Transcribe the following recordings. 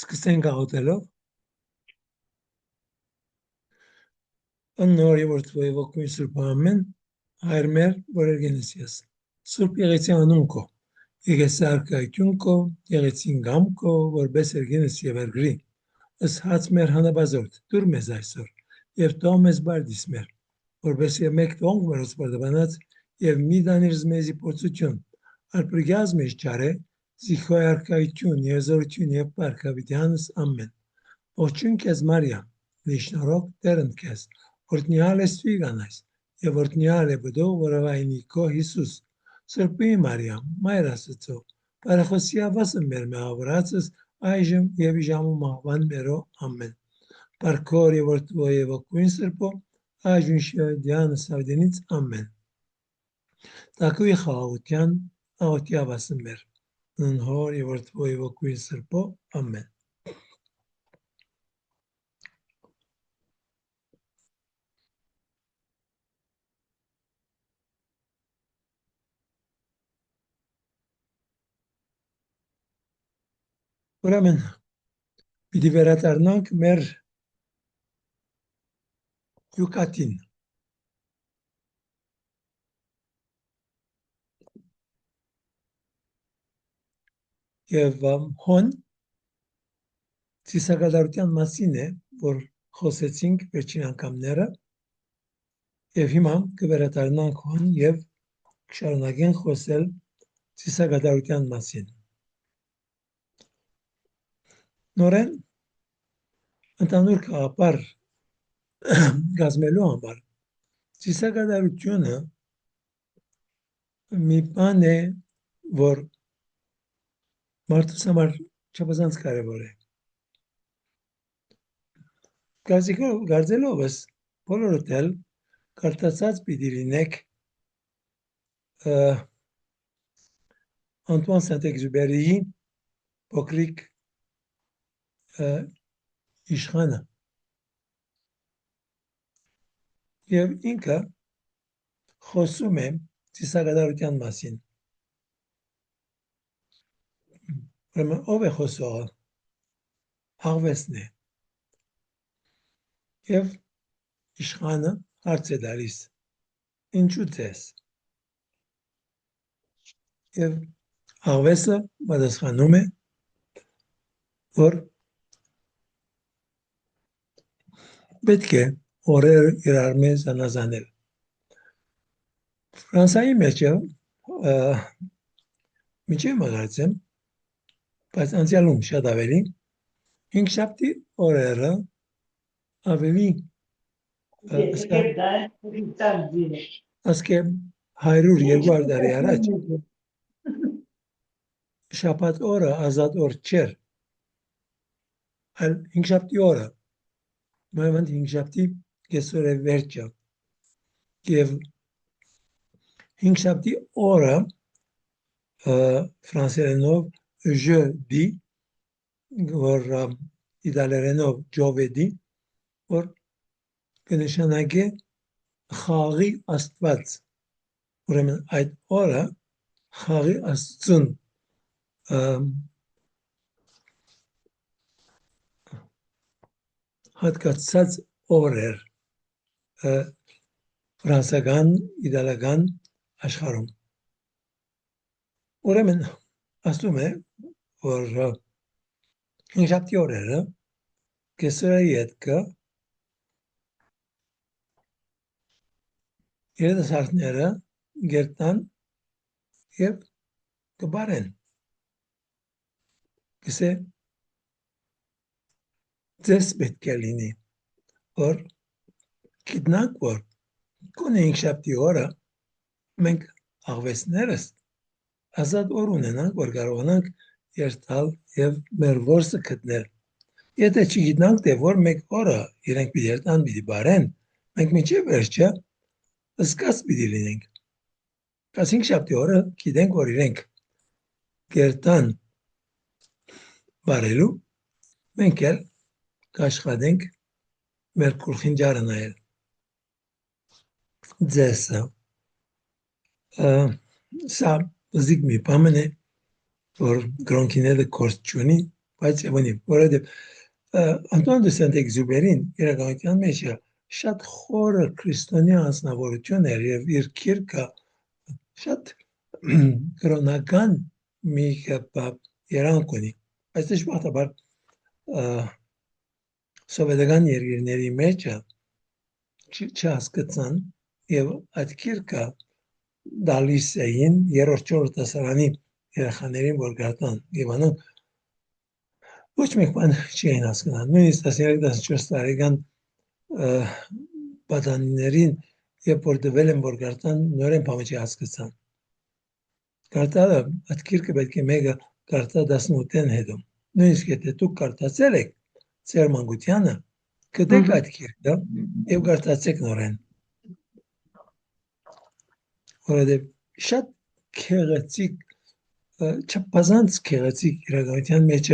Սկսենք աղոթելով Նոր եւ օրդվոյ ոգուն Սուրբ Ամեն հայր մեր որերգենես ես Սուրբ եղեցի անուն քո եղեցի արքայություն քո եղեցին գամ քո որպես երգենես եւ երգրի ըս հաց մեր հանաբազորդ դուր մեզ այսօր եւ տո մեզ բարդիս մեր որպես եւ մեկ տոնք մերոց բարդաբանած եւ մի դանիր զմեզի փորձություն արպրիգազ մեջ ճարե զիխոյ արքայություն եզորություն եւ պարքավիտյանս ամեն Ողջույն քեզ Մարիամ Նիշնորոք Տերն քեզ Օրտնյալ ես ֆիգանայս եւ օրտնյալ է բդո որավայնի քո Հիսուս Սրբի Մարիամ Մայր Աստծո Բարեխոսիավասը մեր մեղավորացս այժմ եւ իժամու մահվան մերո ամեն Պարքոր եւ օրտվո եւ ոգուն Սրբո այժմ շիոդյան սավդենից ամեն Տակուի խաղաղության աղոթիավասը մեր Ննհոր եւ օրտվո եւ ոգուն Սրբո ամեն Ուրեմն պիտի վերադառնանք մեր յուկատին եւ հոն ծիսակատարության մասին է որ խոսեցինք վերջին անգամները եւ հիմա կվերադառնանք հոն եւ կշարունակենք խոսել ծիսակատարության մասին նորեն ընդհանուր խաղապար գազմելու համար ծիսակատարությունը մի բան է որ մարդուս համար չափազանց կարևոր է Գարձելովս բոլորդ էլ կարդացած պիտի լինեք Անտուան Սանտ-Էքզյուպերիի փոքրիկ իշխանը եւ ինքը խոսում է ծիսակատարության մասին ուրեմն ով է խոսողը Աղվեսն է եւ իշխանը հարց է տալիս ինչու ձեզ եւ Աղվեսը պատասխանում է որ պետք է օրեր իրար մեզ անազանել Ֆրանսայի մեջ միջև մագարցեմ բայց անցյալում շատ ավելի հինգշաբթի օրերը ավելի ասկե 100-200 տարի առաջ շաբաթ օրը ազատ օր չէր այլ հինգշաբթի օրը Ուրեմն հինգշաբթի կեսօրը վերջը եւ հինգշաբթի օրը ֆրանսերենով jeudi որ իտալերենով giovedì որ կնշանակե խաղի աստված ուրեմն այդ օրը խաղի աստծուն հատկացած օր էր ֆրանսական, իտալական աշխարհում ուրեմն ասում է որ հինգշաբթի օրերը կեսօրի ետքը երիտասարդները գերտան եւ կբարեն կսե ձեզ պետք է լինի որ գիտնանք որ գոնե հինգշաբթի օրը մենք աղվեսներս ազատ օր ունենանք որ կարողանանք երթալ եւ մեր որսը գտնել եթե չգիտնանք թե որ մեկ օրը իրենք պիտի երթան պիտի բարեն մենք միջև վերջը զգաց պիտի լինենք բայց հինգշաբթի օրը գիտենք որ իրենք գերտան բարելու մենք էլ կաշխատենք մեր գլխին ջարը նայել ձեսը սա զիգ մի բան է որ գրոնքիները կորս չունի բայց evoni որովհետև Անտուան դե Սենտ-Էքզյուպերին իրականության մեջ շատ խորը քրիստոնյա անձնավորություն էր եւ իր քիրքը շատ կրոնական մի երանգ ունի այս դժբախտաբար սովետական երկրների մեջ չհասկացան եւ այդ քիրքը դալիս էին երրորդ դասարանի երեխաներին որ գարտան եւ անոնք ոչ մեկ բան չէին հասկանում նույնիսկ 13-14 տարեկան պատանիներին երբ որ դվել են որ գարտան նորեն բանը չհասկացան գարտալը այդ քիրքը պետք է մեկը գարտա 18-ին հետո նույնիսկ եթե դուք գարտացել եք ձեր մանկությանը կդեք այդ քիրքը եւ գարտացեք նորեն որովհետև շատ քեղեցիկ չափազանց քեղեցիկ իրականության մեջ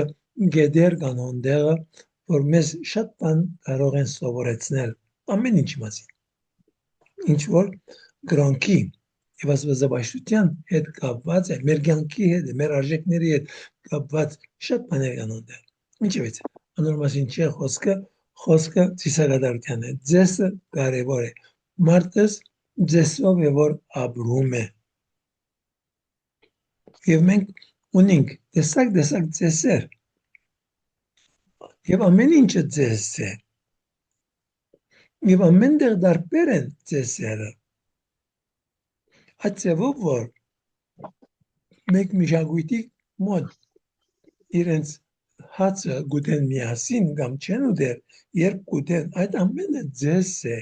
գեդեր կան ոնդեղը որ մեզ շատ բան կարող են սովորեցնել ամեն ինչ մասին ինչ որ գրանքի եւ ազգազավաշտության հետ կապված է մեր կյանքի հետ մեր արժեքների հետ կապված շատ բաներ կան ոնդեղ ինչեւ է անոր մասին չի խոսքը ցիսագադարության է ձեսը կարևոր է մարդս ձեսով է որ ապրում է եւ մենք ունենք տեսակ ձեսեր եւ ամեն ինչը ձես է եւ ամեն դեր դարբեր են ձեսերը այդ ձևով որ մեկ միշագույթի մոտ իրենց հացը գուտեն միասին կամ չեն ուտել երբ գուտեն այդ ամենը ձես է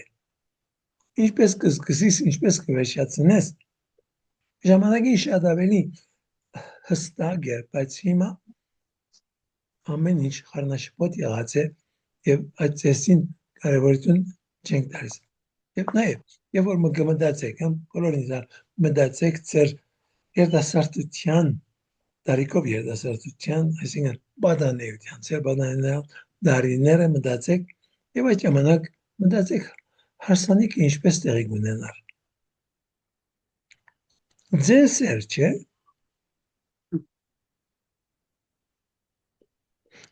ինչպես կսկսես ինչպես կվերջացնես ժամանակին շատ ավելի հստակ էր բայց հիմա ամեն ինչ խառնաշփոթ եղած է եւ այդ ծեսին կարևորություն չենք տալիս եւ նաեւ երբ որ մտածեք բոլորին մտածեք ձեր երիտասարդության տարիքով երիտասարդության այսինքն բադանեության ձեր բադանեության դարիները մտածեք եւ այդ ժամանակ մտածեք հարսանիքը ինչպես տեղի կունենար ձեզ էր չէ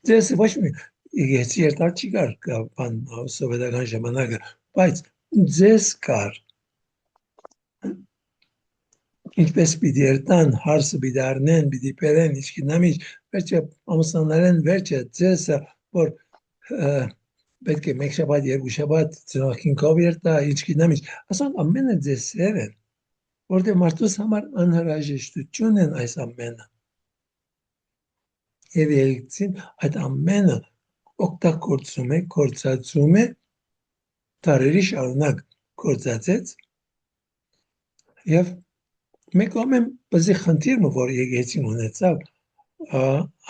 ձեզ ոչ մի ես երթար չի կար բան սովետական ժամանակը բայց ձեզ կար ինչպես պիտի երթան հարսը պիտի առնեն պիտի բերեն ինչ գնամ ինչ վերջը ամուսնանալեն վերջը ձեսը որ պետք է մեկ շաբաթ երկու շաբաթ ծնողքինքով երթա ինչ գնամ ինչ ասենք ամենը ձեսեր են որտեղ մարդուս համար անհրաժեշտություն են այս ամենը եւ եկցին այդ ամենը օգտագործում է կործածում է տարերի շարունակ կործածեց եւ մեկ ամեն բզի խնդիրը որ եկեցին ունեցավ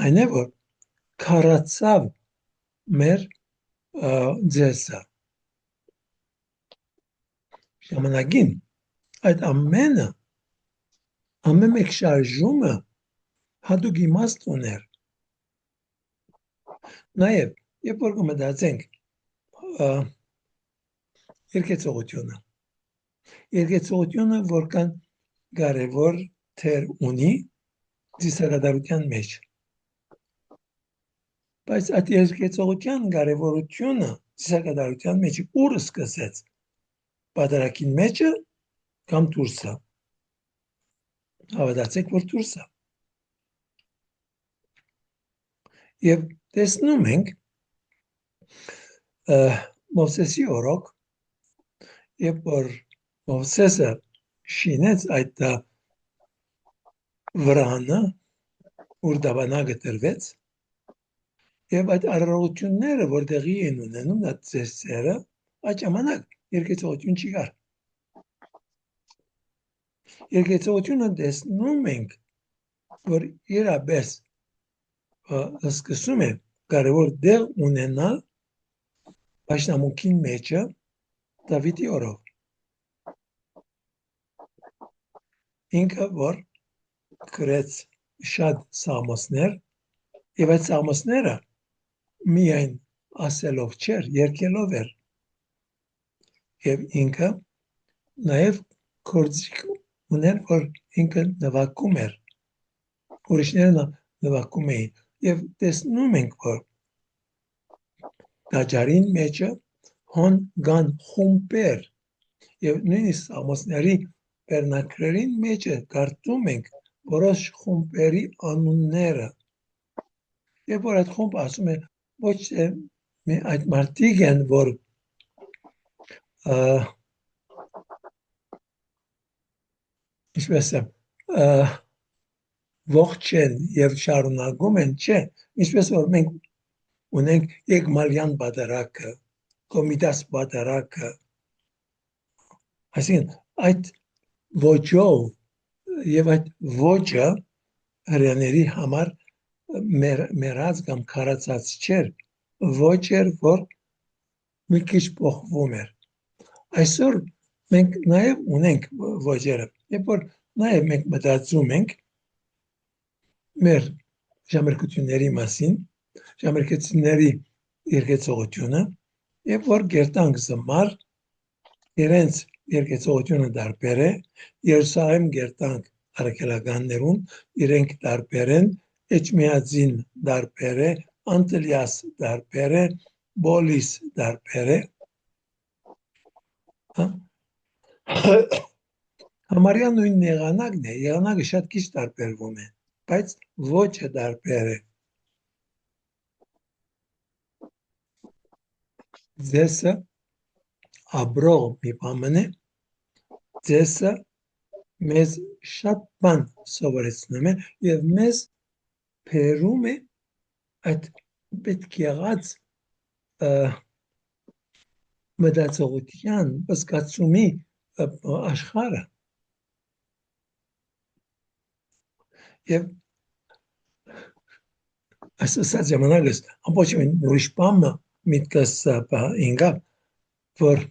այն է որ քարացավ մեր ձեսը ժամանակին այդ ամենը ամեն մեկ շարժումը հատուկ իմաստ ուներ նաեւ երբ որ կմտածենք երկեցողությունը որքան կարևոր թեր ունի ծիսարադարության մեջ բայց այդ երկեցողության կարևորությունը ծիսարադարության մեջ ուր սկսեց պատարակին մեջը կամ դուրսը հավատացեք որ դուրսը եւ տեսնում ենք Մովսեսի օրոք երբ որ Մովսեսը շինեց այդ վրանը ուր դավանագը տրվեց եւ այդ արարողությունները որ տեղի են ունենում այդ ծեսերը այդ ժամանակ երկեցողություն չի կար երկեցողությունը տեսնում ենք որ իրապես սկսում է կարևոր դեր ունենալ պաշտամունքին մեջը Դավիթի օրով ինքը որ գրեց շատ սաղմոսներ եւ այդ սաղմոսները միայն ասելով չէր երկելով էր եւ ինքը նաեւ կորձիկ ուներ որ ինքը նվագում էր ուրիշները նվագում էին եւ տեսնում ենք, որ տաճարին մեջը հոն գան խումբեր եւ նույնիսկ ամուսների բեռնակրերին մեջը կարդում ենք որոշ խումբերի անունները եւ որ այդ խումբը ասում է ոչ թե այդ մարդիկ են որ ինչպես է ողջ են եւ շարունակում են չէ ինչպես որ մենք ունենք Եգմալյան բادرակը Կոմիտաս բادرակը այսինքն այդ ոճով եւ այդ ոճը հрьяաների համար մերած կամ քարացած չէր ոչ էր որ մի քիչ փոխվում էր այսօր մենք նաեւ ունենք ոճերը երբ որ նաեւ մենք մտածում ենք մեր ժամերկությունների մասին ժամերկությունների երկեցողությունը եւ որ գերտանք զմար իրենց երկեցողությունը դարբեր է Երուսաղեմ գերտանք արաքելականներուն իրենք դարբեր են Էջմիածին դարբեր է Անտելիաս դարբեր է Բոլիս դարբեր է համարյա նույն եղանակն է եղանակը շատ քիչ դարբերվում է բայց ոճը դարբեր է ձեսը աբրող մի բան է ձեսը մեզ շատ բան սովորեցնում է եւ մեզ փերում է այդ պետք եղած մտածողության բսկացումի աշխարհը եւ ասած ժամանակս ամբողջովին ուրիշ բան միտքս ինգա որ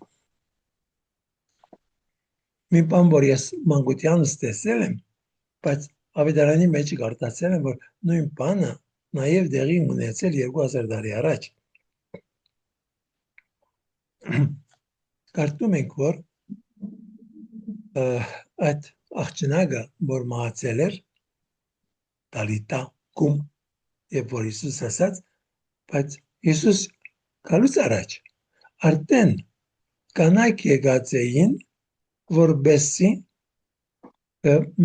մի բան որ ես մանկությանս տեսել եմ բայց ավետարանի մեջ կարդացել եմ որ նույն բանը նաև դեղի ունեցել 2000 տարի առաջ կարդում ենք որ այդ աղջնակը որ մահացել էր Տալիտա կում եւ որ Հիսուս ասաց բայց Հիսուս գալուց առաջ արդեն կանայք եկած էին որբեսի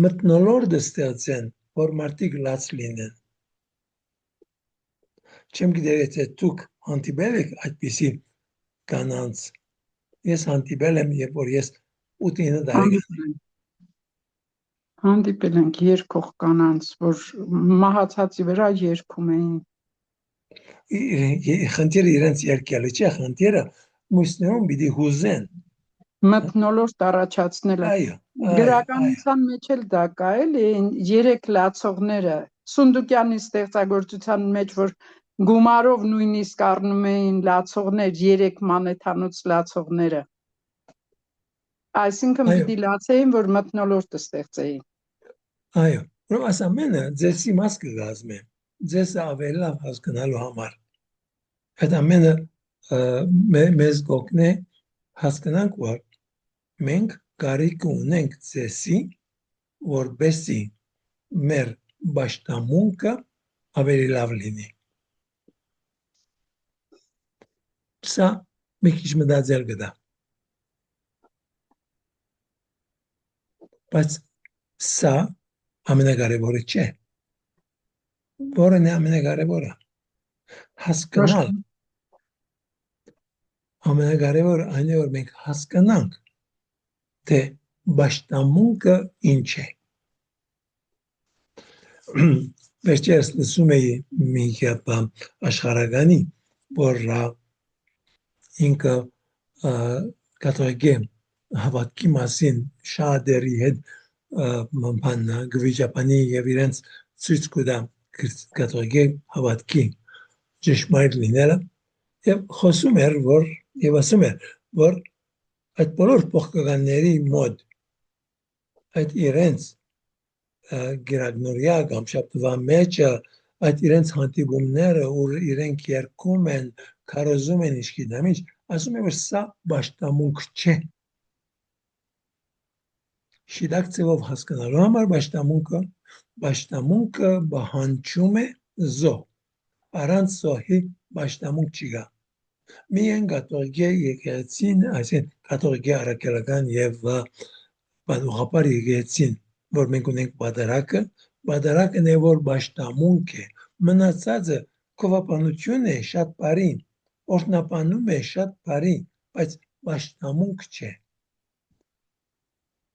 մտնոլորտ ստեղծեն որ մարդիկ լաց լինեն չեմ գիտեր եթե դուք հանդիպել եք այդպիսի կանանց ես հանդիպել եմ երբ որ ես 8-9 տարեկան հանդիպել ենք երկող կանանց որ մահացածի վրա երգում էին խնդիրը իրենց երկելը չէ խնդիրը մուսներում պիտի հուզեն մթնոլորտ առաջացնելը գրականության մեջ էլ դա կա էլի 3 լացողները Սունդուկյանի ստեղծագործության մեջ որ գումարով նույնիսկ առնում էին լացողներ 3 մանեթանոց լացողները այսինքն պիտի լացեին որ մթնոլորտը ստեղծեին այո ուրեմն այս ամենը ձեսի մաս կգազմի ձեսը ավելի լավ հասկանալու համար այդ ամենը մեզ կօգնի հասկանանք որ մենք կարիք ունենք ձեսի որբեսի մեր պաշտամունքը ավելի լավ լինի սա մի քիչ մտածել կտա բայց սա ամենակարևորը չէ որն է ամենակարևորը հասկանալ ամենակարևորը այն է որ մենք հասկանանք թե պաշտամունքը ինչ է վերջերս լսում էի մի աշխարհականի որ ինքը կաթողիկե հավատքի մասին շատերի հետ գվիճապանի եւ իրենց ցույց կտա կաթողիկե հավատքի ճշմարիտ լինելը եւ խոսում էր որ եւ ասում էր որ այդ բոլոր փոխկականների մոտ այդ իրենց գերագնորյա կամ շաբթվա մեջը այդ իրենց հանդիպումները որ իրենք երգում են քարոզում են ինչ գիտեմ ինչ ասում է որ սա պաշտամունք չէ շիդակ ծևով հասկանալու համար պաշտամունքը պահանջում է զոհ առանց զոհի պաշտամունք չի գա։ Միայն կաթողիկե եկեղեցին, այսինքն կաթողիկե առաքելական եւ պատուհապար եկեղեցին, որ մենք ունենք պատարակն է, որ պաշտամունք է, մնացածը քովապանություն է շատ բարի, օրհնապանում է շատ բարի, բայց պաշտամունք չէ։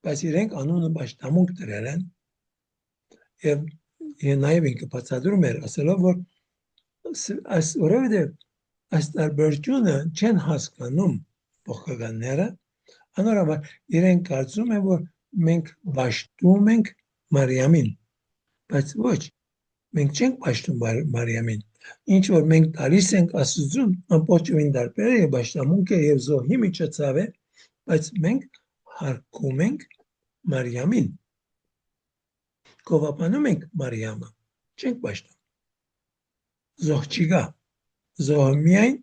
Բայց իրենք անունը պաշտամունք դրել են եւ նաեւ ինքը բացատրում էր, ասելով, որ որովհետեւ այս տարբերությունը չեն հասկանում փոխականները, անորոշ իրենք կարծում են, որ մենք պաշտում ենք Մարիամին, բայց ոչ, մենք չենք պաշտում Մարիամին, ինչ որ մենք տալիս ենք Աստծուն, ամբողջովին տարբեր է, պաշտամունք է եւ զոհի միջոցով է, բայց մենք հարգում ենք Մարիամին, կովապանում ենք Մարիամը, չենք պաշտում, զոհ չի գա, զոհը միայն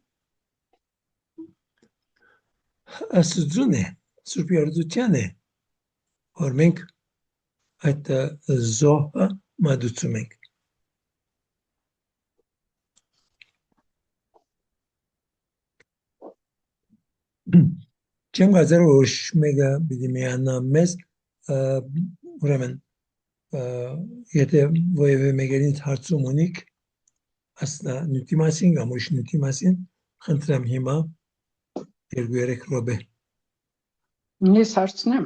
Աստծուն է, Սուրբ Երդության է, որ մենք այդ զոհը մատուցում ենք։ Չեմ գազեր որ շմեգա բիդի միանա մեզ, ուրեմն, եթե ոևէ մեկերին հարցում ունիք, ասնա նյութի մասին, կամ ուրիշ նյութի մասին, խնդրեմ հիմա 2-3 րոպե։ Ես հարցնեմ։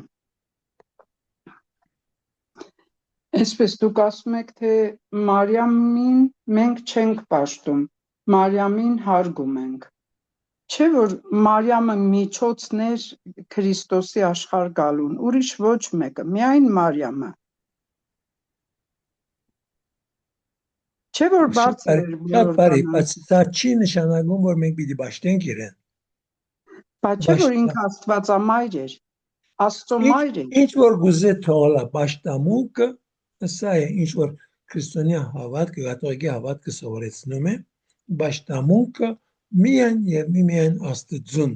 Այսպես դուք ասում եք, թե Մարիամին մենք չենք պաշտում, Մարիամին հարգում ենք։ Չէ՞ որ Մարիամը միջոցն էր Քրիստոսի աշխարհ գալուն, ուրիշ ոչ մեկը, միայն Մարիամը։ Չէ՞ որ բարձր էր Շատ բարի, բոլոր բայց դա չի նշանակում, որ մենք պիտի պաշտենք իրեն։ Բայց չէ՞ որ ինքը Աստվածամայր էր, Աստծո մայր էր։ Ինչ որ գուզե թողլա պաշտամունքը, սա է ինչ որ քրիստոնյա հավատքը, կաթողիկե հավատքը սովորեցնում է, պաշտամունքը միայն եւ միայն Աստծուն,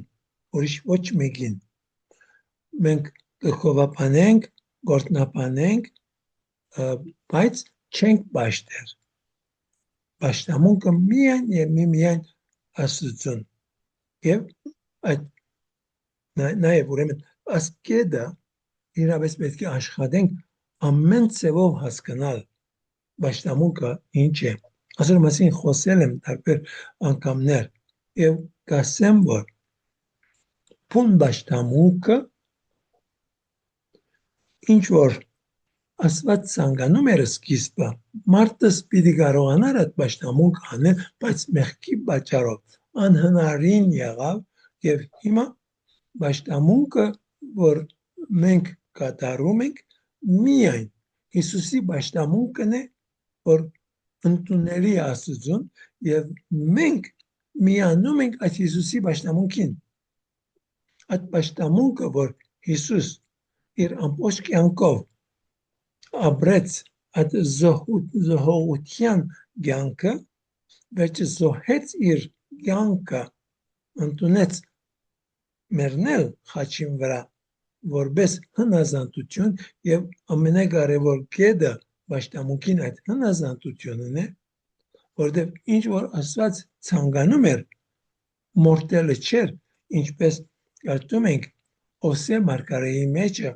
ուրիշ ոչ մեկին։ Մենք կխովապանենք, գործնապանենք, բայց չենք պաշտել։ Պաշտամունքը միայն եւ միայն Աստծուն։ Եվ այդ նաեւ ուրեմն ասկեդը իրավես պետք է աշխատենք ամեն ձևով հասկանալ պաշտամունքը ինչ է։ Ասում մասին խոսել եմ տարբեր անգամներ եւ կասեմ, որ փուն պաշտամունքը ինչ որ Աստված ցանկանում էր սկիզբը, մարդը պիտի կարողանար այդ պաշտամունքը անել, բայց մեղքի պատճառով անհնարին եղավ եւ հիմա պաշտամունքը, որ մենք կատարում ենք, միայն Հիսուսի պաշտամունքն է, որ ընդունելի է Աստծուն եւ մենք միանում ենք այդ Հիսուսի պաշտամունքին։ Այդ պաշտամունքը, որ Հիսուս իր ամբողջ կյանքով ապրեց այդ զոհության կյանքը, վերջը զոհեց իր կյանքը, ընդունեց մեռնել խաչին վրա, որպես հնազանդություն եւ ամենակարևոր կետը պաշտամունքին այդ հնազանդությունն է, որտեղ ինչ որ Աստված ցանկանում էր մորտելը չէր, ինչպես կարծում ենք Օսե մարգարեի մեջը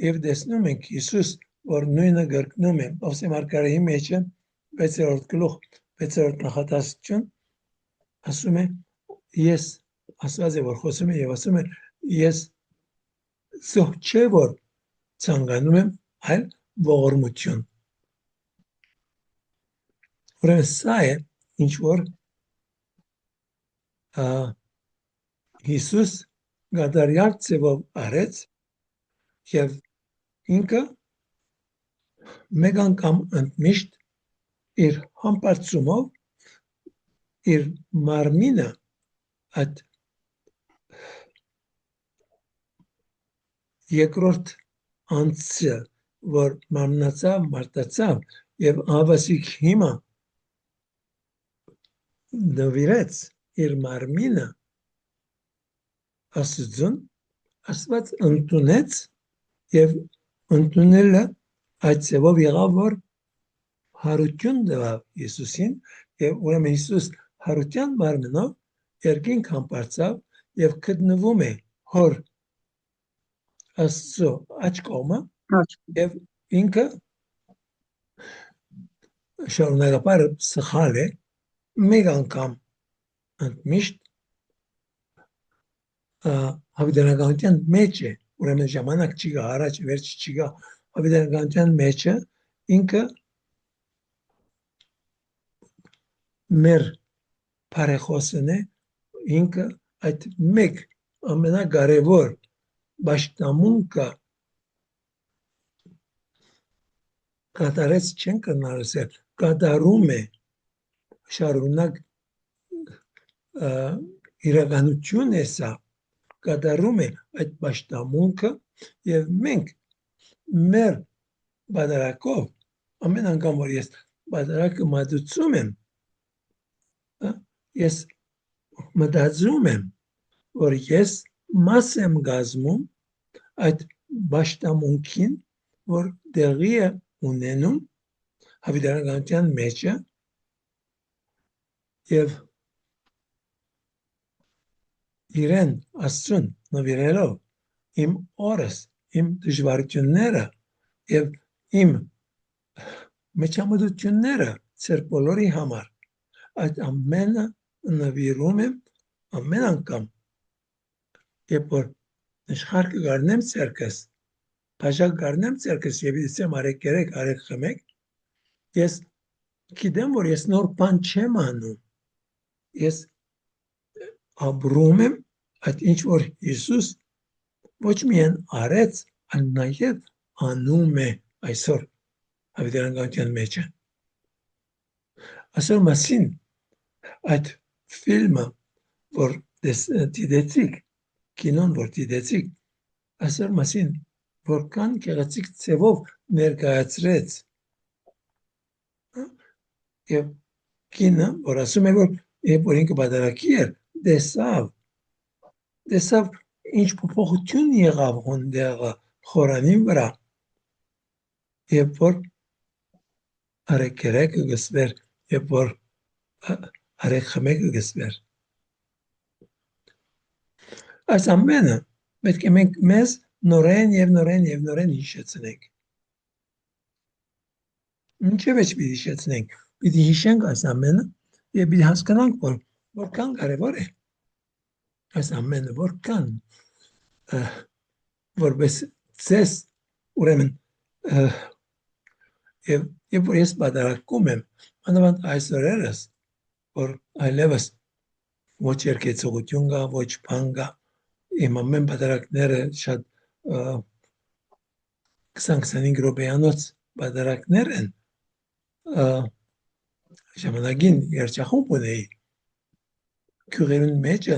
եւ տեսնում ենք Հիսուս, որ նույնը գրկնում է Օսե մարգարեի մեջը 6-րդ գլուխ 6-րդ նախադասություն ասում է ես Աստված է որ խոսում է եւ ասում է ես զոհ չէ որ ցանկանում եմ այլ ողորմություն։ Ուրեմն սա է ինչ որ Հիսուս գադարյալ ձևով արեց եւ ինքը մեկ անգամ ընդմիշտ իր համբարձումով իր մարմինը այդ երկրորդ անձը որ մարմնացավ մարտացավ եւ ավասիկ հիմա նվիրեց իր մարմինը Աստծուն, Աստված ընդունեց եւ ընդունելը այդ ձևով եղավ որ հարություն տվավ Հիսուսին, եւ ուրեմն Հիսուս հարության մարմնով երկինք համբարձավ եւ գտնվում է հոր Աստծո աջ կողմը եւ ինքը շարունակաբար սխալ է մեկ անգամ ընդմիշտ հավիտենականության մեջ է, ուրեմն ժամանակ չի գա, առաջ վերջ չի գա, հավիտենականության մեջ է, ինքը մեր բարեխոսն է, ինքը այդ մեկ ամենակարևոր պաշտամունքը կատարեց չեն կնարսել, կատարում է շարունակ իրականություն է սա, կատարում է այդ պաշտամունքը եւ մենք մեր բادرակով ամեն անգամ որ ես բادرակը մատուցում եմ ես մտածում եմ որ ես մաս եմ գազմում այդ պաշտամունքին որ դեղի է ունենում հավիտենականության մեջը եւ իրեն Աստծուն նվիրելով իմ օրս, իմ դժվարությունները եւ իմ մեջամտությունները ծեր բոլորի համար այդ ամենը նվիրում եմ ամեն անգամ երբ որ աշխարհ կգարնեմ ցերկս բաժակ գարնեմ ցերկս եւ իսեմ արեք խմեք ես գիտեմ որ ես նոր բան չեմ անում ես ապրում եմ այդ ինչ որ Հիսուս ոչ միայն արեց, այլ նաև անում է այսօր հավիտենականության մեջ։ Այսօր մասին այդ ֆիլմը, որ դիտեցիք, կինոն, որ դիտեցիք, այսօր մասին որքան գեղեցիկ ձևով ներկայացրեց եւ կինը, որ ասում է, որ ինքը բادرակի էր, տեսավ ինչ փոփոխություն եղավ հոնդեղը խորանին վրա երբ որ արեքերեկը գսվեր երբ որ արեքխմեկը գսվեր այս ամենը պետք է մենք մեզ նորեն հիշեցնենք ինչև է պիտի հիշեցնենք պիտի հիշենք այս ամենը եւ պիտի հասկանանք որ որքան կարեւոր է այս ամենը որքան որպես ցես ուրեմն եւ որ ես բادرակում եմ անավանդ այսօրերս որ այլևս ոչ երկեցողություն կա ոչ բան կա իմ ամեն բادرակները շատ 20-25 րոպեանոց բادرակներ են ժամանակին երջախումբ ունեի քյուրերուն մեջը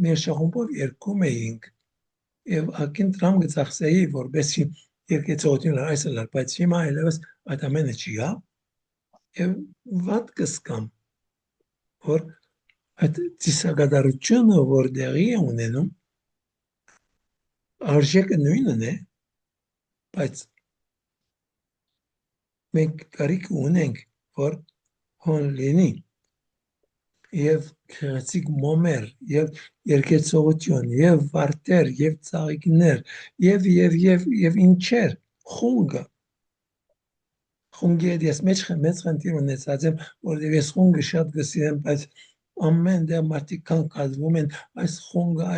մեր շախումբով երկում էինք եւ ակին տրամ գծախսեի որբեսի երկեցողություն այսօր բայց հիմա այլևս այդ ամենը չի գա եւ վատ կսկամ որ այդ ծիսագադարությունը որ դեղի է ունենում արժեքը նույնն է բայց մենք կարիք ունենք որ հոն լինի եւ քրեցիկ մոմեր եւ երկեցողություն եւ վարտեր եւ ծաղիկներ եւ ինչեր խունգը ես մեծ խնդիր ունեցած եմ որովհետեւ ես խունգը շատ գսիրեմ բայց ամեն դե մարդիկ կան կազմում են այս խունգը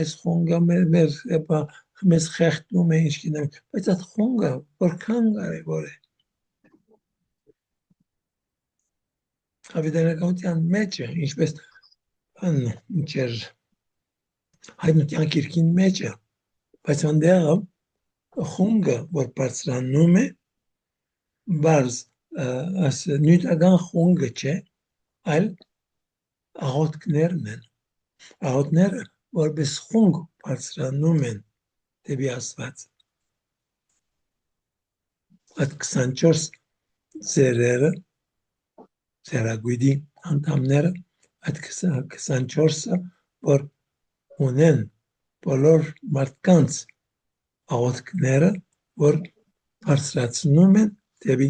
մեզ խեղդում է ինչ գիտեմ բայց այդ խունգը որքան կարեւոր է հավիտենականության մեջ է ինչպես ինչեր հայտնության կիրքին մեջ է բայց անդեղ խունգը որ բարձրանում է բարձ աս նյութական խունգը չէ այլ աղոտքներն են աղոտները որպես խունգ բարձրանում են դեպի Աստված այդ 24 ծերերը ծերագույդի անդամները այդ 24-ը որ ունեն բոլոր մարդկանց աղոտքները որ բարձրացնում են դեպի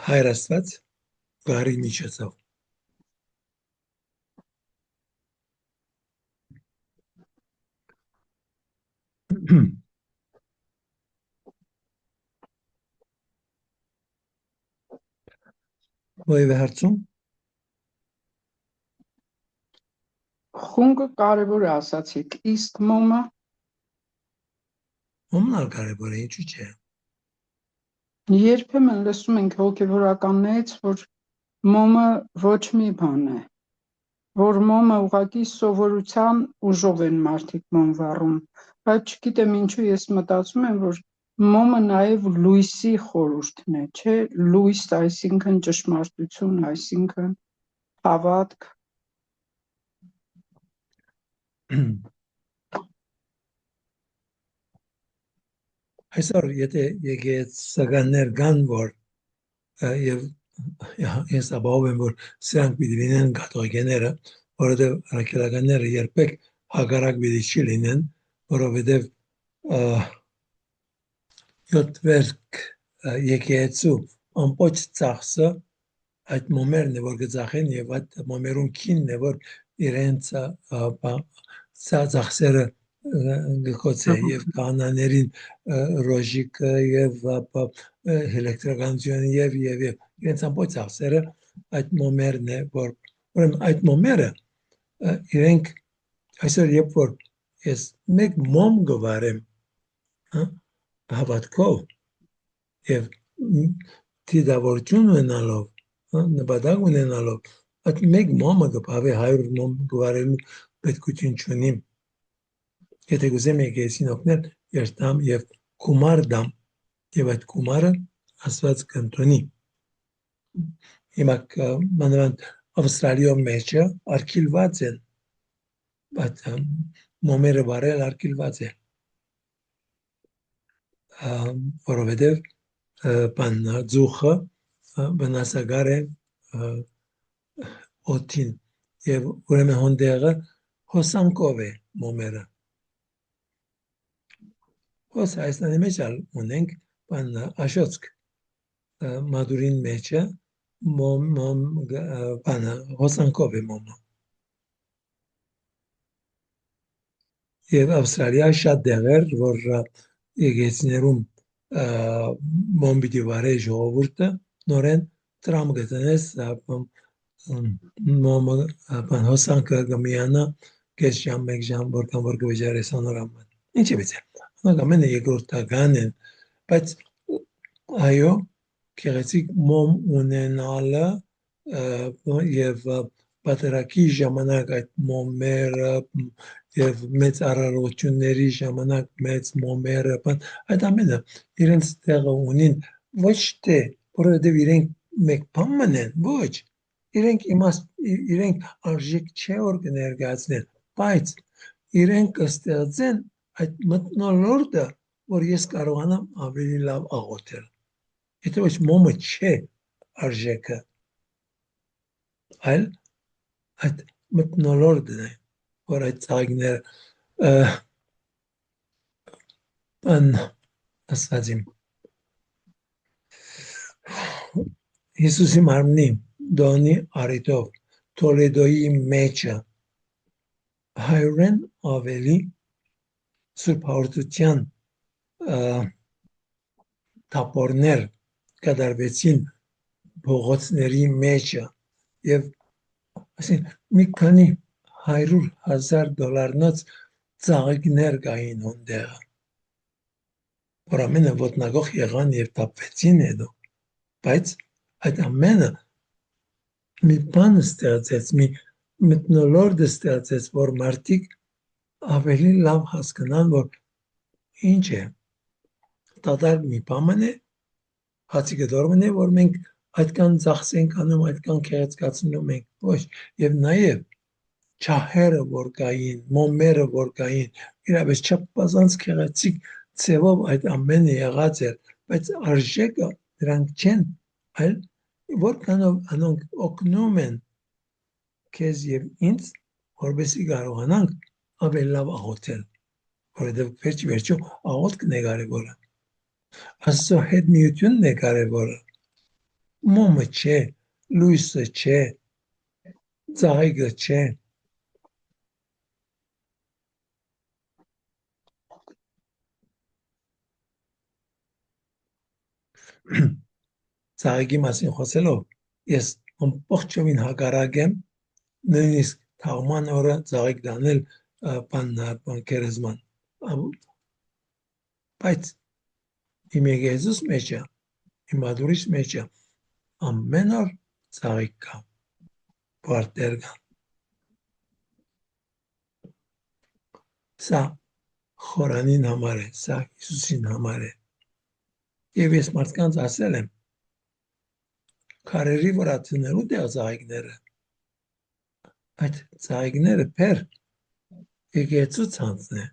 Հայր Աստված բարի միջոցով։ Որևէ հարցում։ Խունգը կարևոր է ասացիք, իսկ մոմը Ումն ալ կարևոր է, ինչու՞ չէ։ երբեմն լսում ենք հոգևորականներից, որ մոմը ոչ մի բան է, որ մոմը ուղղակի սովորության ուժով են մարդիկ մոմ վառում, բայց չգիտեմ ինչու ես մտածում եմ, որ մոմը նաև լույսի խորհուրդն է, չէ՞, լույս, այսինքն ճշմարտություն, այսինքն հավատք։ Այսօր եթե եկեղեցականներ կան, որ եւ ես ապահով եմ, որ սրանք պիտի լինեն կաթողիկները, որովհետեւ հրաքելականները երբեք հակառակ պիտի չի լինեն, որովհետեւ յոթ վերք եկեղեցու ամբողջ ծախսը այդ մոմերն է, որ գծախեն եւ այդ մոմերուն քինն է, որ իրենց ծախսերը գկոցե եւ կանաներին ռոժիկը եւ էլեկտրականությունը եւ իրենց ամբողջ ծախսերը այդ մոմերն է, որ ուրեմն այդ մոմերը իրենք այսօր երբ որ ես մեկ մոմ գվարեմ հավատքով եւ դիդավորություն ունենալով նպատակ ունենալով այդ մեկ մոմը կփավե 100 մոմ գվարելու պետքություն չունիմ։ Եթե գուզեմ եկեղեցին օգնել, երթամ եւ գումար դամ եւ այդ գումարը Աստված կընդունի։ Հիմա մանավանդ Ավստրալիայում մեջը արգելված են, բայց մոմերը վարել արգելված է, որովհետեւ բան ձուխը վնասակար է օդին եւ ուրեմն հոնդեղը հոսանքով է մոմերը։ Հոս Հայաստանի մեջ ունենք բան աշոցք մադուրին մեջը բան հոսանքով է մոմը։ Եվ Ավստրալիա շատ դեղեր, որ եկեղեցիներում մոմ պիտի վարե ժողովուրդը, նորեն տրամ գտնես մոմը բան հոսանքը կմիանա կես ժամ, մեկ ժամ, որքան որ կվճարես անորամատ։ Ինչի՞ բիցե։ Ամենը երկրորդական են, բայց այո, գեղեցիկ մոմ ունենալը եւ պատերակի ժամանակ այդ մոմերը եւ մեծ արարողությունների ժամանակ մեծ մոմերը, այդ ամենը իրենց տեղը ունին ոչ թե որովհետեւ իրենք մեկ բան են, ոչ, իրենք արժեք չէ որ կներկայացնեն, բայց իրենք կստեղծեն այդ մթնոլորտը, որ ես կարողանամ ավելի լավ աղոթել։ Եթե ոչ մոմը չէ արժեքը, այլ այդ մթնոլորտն է, որ այդ ծաղիկները ասվածիմ Հիսուսի մարմնի դոնի արիտով Թոլեդոյի մեջը 100-ն ավելի Սուրբ Հորդության թափորներ կատարվեցին փողոցների մեջը եւ մի քանի $100,000 ծաղիկներ կային հոնդեղ, որ ամենը ոտնագող եղան եւ թափվեցին հետո, բայց այդ ամենը մի բան ստեղծեց, մի մթնոլորտ ստեղծեց, որ մարդիկ ավելի լավ հասկանան, որ ինչ է դատարկ մի բան է, հացիկը դորմն է, որ մենք այդքան ծախսենք անում, այդքան քեղեցկացնում ենք, ոչ, եւ նաեւ չահերը որ կային, մոմերը որ կային, իրապես չափազանց քեղեցիկ ցևով այդ ամենը եղած էր, բայց արժեքը դրանք չեն, այլ որքանով անոնք օգնում են քեզ եւ ինձ, որովհետեւ կարողանանք ավելի լավ աղոթել, որովհետեւ վերջո աղոթքն է կարևորը, Աստծո հետ միությունն է կարևորը, մոմը չէ, լույսը չէ, ծաղիկը չէ, ծաղիկի մասին խոսելով, ես ամբողջովին հակառակ եմ նույնիսկ թաղման օրը ծաղիկ դանել գերեզման, բայց իմ եկեղեցուս մեջը, իմ մատուրիս մեջը ամեն օր ծաղիկ կա, բարտեր կան։ Սա խորանին համար է, սա Հիսուսին համար է։ Եվ ես մարդկանց ասել եմ, քարերի վրա դնելու դեղ ծաղիկները, այդ ծաղիկները փեր եկեղեցու ցանցն է։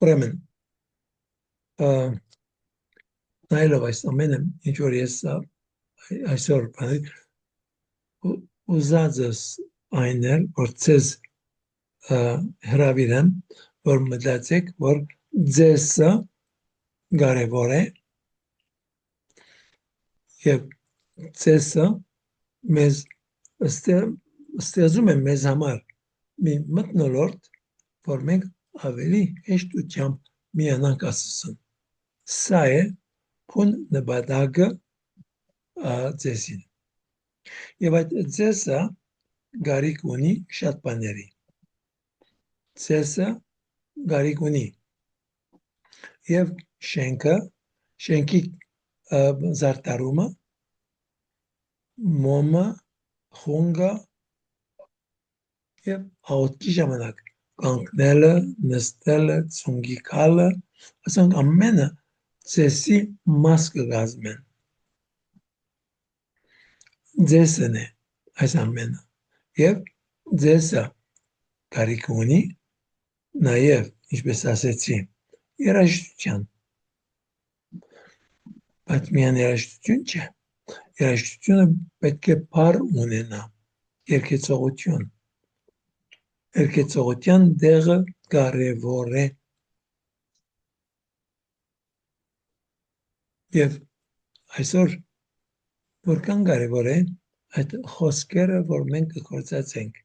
Ուրեմն, նայելով այս ամենը, ինչ որ ես այսօր ուզածս այն էր, որ ձեզ հրավիրեմ, որ մտածեք, որ ձեսը կարևոր է եւ ձեսը մեզ ստեղծում է մեզ համար մի մթնոլորտ, որ մենք ավելի հեշտությամբ միանանք Աստծուն։ Սա է փուն նպատակը ձեսին։ Եվ այդ ձեսը գարիք ունի շատ բաների։ Ձեսը գարիք ունի եւ շենքի զարտարումը, մոմը, խունգը եւ աղոթքի ժամանակ կանգնելը, նստելը, ծունգի քալը, ասենք ամենը ձեսի մաս կգազմեն։ Ձեսն է այս ամենը եւ ձեսը կարիք ունի նաեւ, ինչպես ասեցի, երաժշտության, բայց միայն երաժշտություն չէ, երաժշտությունը պետք է բառ ունենա, երգեցողություն, երգեցողության դեղը կարևոր է եւ այսօր որքան կարևոր է այդ խոսքերը, որ մենք կգործածենք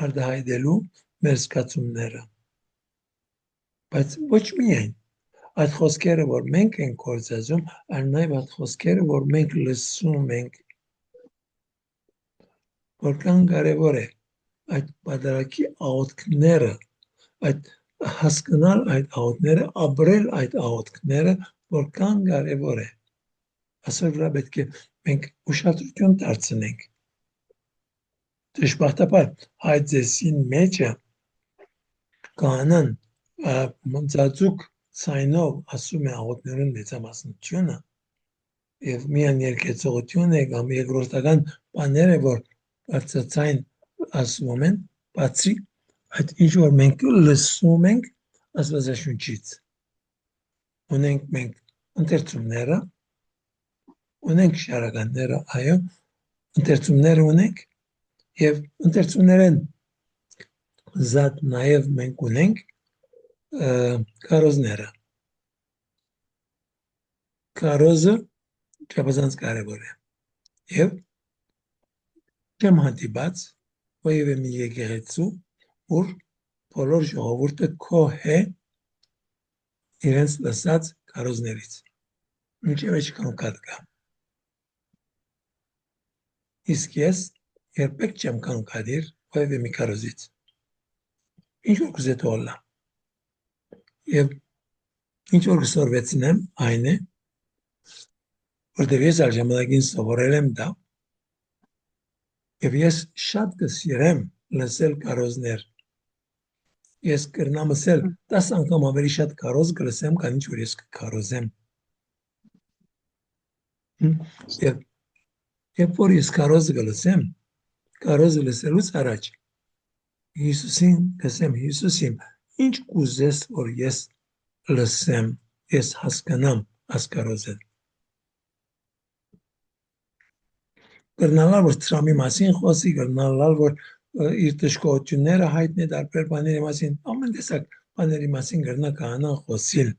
արտահայտելու մեր զգացումները, բայց ոչ միայն այդ խոսքերը, որ մենք ենք գործածում, այլ նաև այդ խոսքերը, որ մենք լսում ենք, որքան կարևոր է այդ պատարագի աղոթքները, այդ հասկանալ այդ աղոթքները, ապրել այդ աղոթքները, որքան կարևոր է։ Այսօր վրա պետք է մենք ուշադրություն դարձնենք։ Դժբախտաբար այդ ձեսին մեջը կանան ծածուկ ցայնով ասում է աղոթներուն մեծամասնությունը եւ միայն երկեցողություն է կամ երկրորդական բաները, որ բարձրացայն ասում են, բացի այդ ինչ որ մենք լսում ենք Աստվածաշունչից։ Ունենք մենք ընթերցումները, ունենք շարականները, այո, ընթերցումները ունենք եւ ընթերցումներն զատ նաեւ մենք ունենք կարոզները։ Կարոզը չափազանց կարևոր է եւ չեմ հանդիպած որևէ մի եկեղեցու, որ բոլոր ժողովուրդը քոհ է իրենց լսած կարոզներից։ Մինչև այդքան կա։ Իսկ ես երբեք չեմ կանգադիր որևէ մի կարոզից։ Ինչ որ կուզե թողնա։ Եվ ինչ որ կսորվեցնեմ այն է, որտեղ ես այլ ժամանակին սովորել եմ դա, եւ ես շատ կսիրեմ լսել կարոզներ։ Ես կրնամ ասել 10 անգամ ավելի շատ կարոզ կլսեմ, քան ինչ որ ես կքարոզեմ։ Երբ որ ես կարոզը կլսեմ, կարոզը լսելուց առաջ Հիսուսին կասեմ, Հիսուսիմ, ինչ կուզես, որ ես լսեմ, ես հասկանամ այս կարոզը։ Կրնալալ, որ տրամի մասին խոսի, կրնալալ, որ իր դժկողությունները հայտնի տարբեր բաների մասին, ամեն տեսակ բաների մասին կրնա քահանան խոսիլ,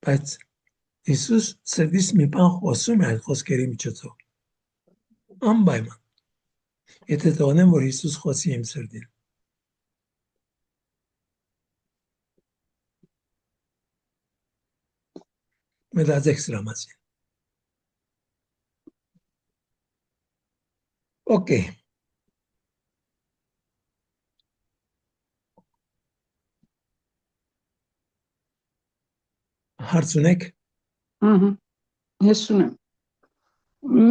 բայց Հիսուս սրտից մի բան խոսում է այդ խոսքերի միջոցով։ Անպայման։ Եթե թողնեմ, որ Հիսուս խոսի իմ սրտին։ Մտածեք սրա մասին։ Okay. Հարց ունեք։ Ես ունեմ։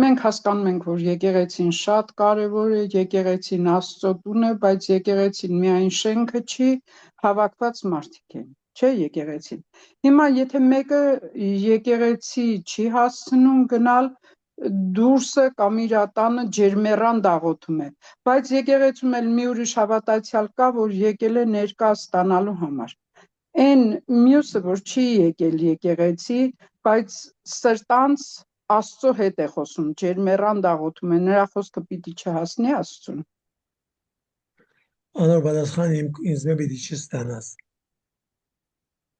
Մենք հասկանում ենք, որ եկեղեցին շատ կարևոր է, եկեղեցին Աստծո տուն է, բայց եկեղեցին միայն շենքը չի, հավաքված մարդիկ են, չէ՞ եկեղեցին։ Հիմա եթե մեկը եկեղեցի չի հասցնում գնալ դուրսը կամ իր տանը ջերմեռան դաղոթում է, բայց եկեղեցում էլ մի ուրիշ հավատացյալ կա, որ եկել է ներկա ստանալու համար։ Այն մյուսը, որ չի եկել եկեղեցի, բայց սրտանց Աստծո հետ է խոսում, ջերմեռան դաղոթում է, նրա խոսքը պիտի չհասնի Աստծուն։ Անոր պատասխան ինձ պիտի չստանաս։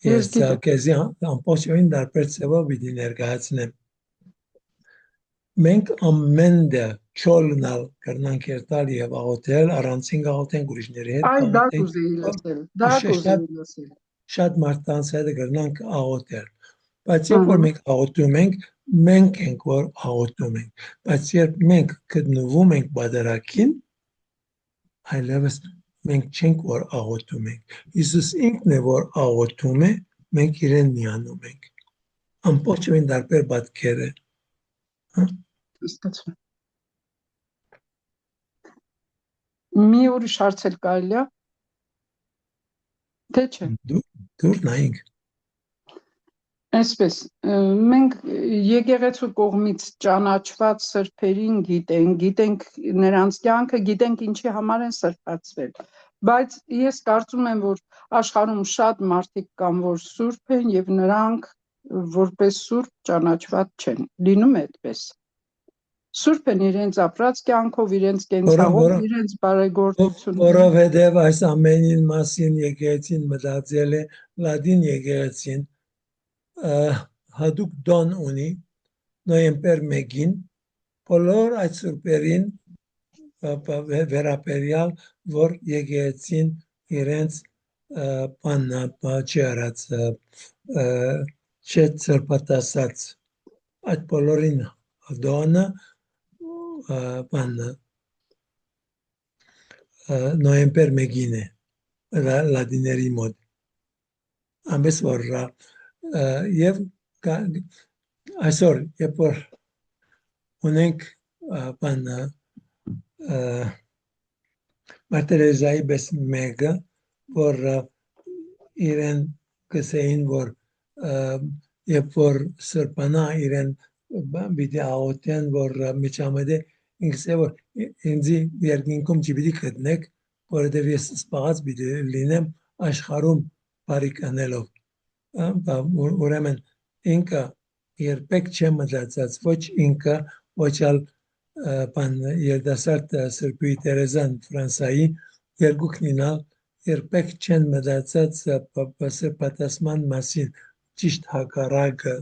Ես Ես գիտեմ։ քեզի ամբողջովին դարբեր ձևով պիտի ներկայացնեմ։ Մենք ամենը չոլնալ կրնանք երթալ եւ աղոթել, առանցին աղոթենք ուրիշների հետ Այ դա աղոթենք։ կուզեի լսել, դա կուզեի լսել։ Շատ մարդկանց հետ կրնանք աղոթել։ Բայց երբ որ մենք աղոթում ենք, մենք ենք որ աղոթում ենք։ Բայց երբ մենք գտնվում ենք բادرակին, այլևս մենք չենք որ աղոթում ենք։ Հիսուս ինքն է որ աղոթում է, մենք իրեն միանում ենք։ Ամբողջովին դարբեր պատկեր է։ Հասկացա։ Մի ուրիշ հարց էլ կարելի է։ Թե չէ։ Դուր նայենք։ Այսպես, մենք եկեղեցու կողմից ճանաչված սրբերին գիտենք նրանց կյանքը, գիտենք ինչի համար են սրբացվել։ Բայց ես կարծում եմ, որ աշխարհում շատ մարդիկ կան, որ սուրբ են եւ նրանք որպես սուրբ ճանաչված չեն։ Լինում է այդպես։ Սուրբ են իրենց ապրած կյանքով, իրենց կենցաղով, իրենց բարեգործությունով։ Որովհետև այս ամենին մասին եկեղեցին մտածել է, լադին եկեղեցին հատուկ դոն ունի նոյեմբեր 1-ին բոլոր այդ սուրբերին վերապերյալ, որ եկեղեցին իրենց բաննապաճարած չետ սրբատասած այդ բոլորին դոնը բաննը նոյեմբեր 1-ին է լադիների մոտ ամես որ եւ այսօր երբ որ ունենք բաննը Մարտերեզայի բես մեկը որ իրեն կսեին որ երբ որ սրբանա իրեն բիդի աղոթեն որ միջամեդե ինքսե որ ինձի երկինքում չպիտի գտնեք որովհետև ես սպաղած պիտի լինեմ աշխարհում բարիք անելով ուրեմն ինքը երբեք չեմ մտածած ոչ ինքը ոչ ալ բան երդասարդ Սրբի Տերեզան Ֆրանսայի երկուքնինալ երբեք չեն մտածած սրբատասման մասին ճիշտ հակառակը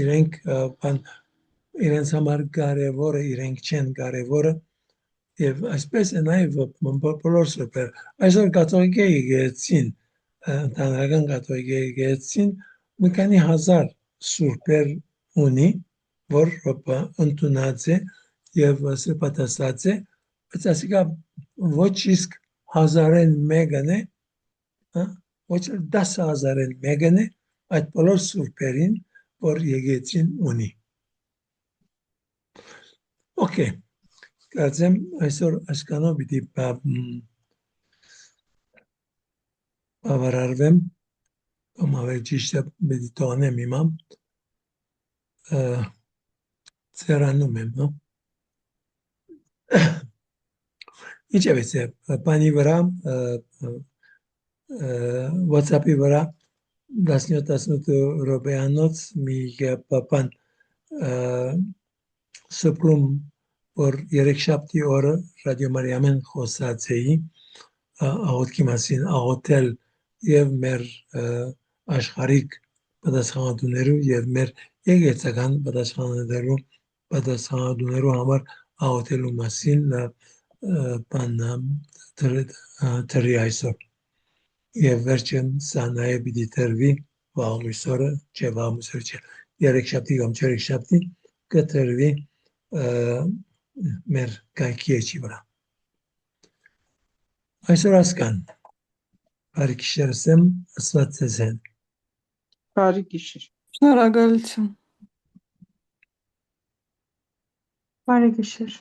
իրենք բան իրենց համար կարևորը իրենք չեն կարևորը եւ այսպես է նաեւ բոլոր սուրբեր այսօր կաթողիկ եկեղեցին ընդհանրական կաթողիկ եկեղեցին մի քանի հազար սուրբեր ունի որ ընդունած է եւ սրբատասած է բայց ասիկա ոչ իսկ 1001-ն է ոչ 10,000-ն մեկն է այդ բոլոր սուրբերին որ եկեղեցին ունի Okay կարծեմ այսօր այսքանով պիտի բավարարվեմ կամ ավելի ճիշտ է պիտի տոնեմ հիմա ծերանում եմ նո ինչևէ բանի վրա WhatsApp-ի վրա 17-18 րոպեանոց մի բան սպրում որ երեքշաբթի օրը ռադիո Մարիամեն խոսած էի աղոթքի մասին աղոթել եւ մեր աշխարհիկ պատասխանատուներու եւ մեր եկեղեցական պատասխանատուներու համար աղոթելու մասին բաննամ դրի այսօր եւ վերջը սա նաեւ պիտի դրվի վաղույսօրը երեքշաբթի կամ չորեքշաբթի կդրվի մեր կայքի էջի վրա այսօր ասկան բարի գիշերսեմ ասված ձեզ հեն Բարի գիշեր։ Շնորհակալություն։ Բարի գիշեր։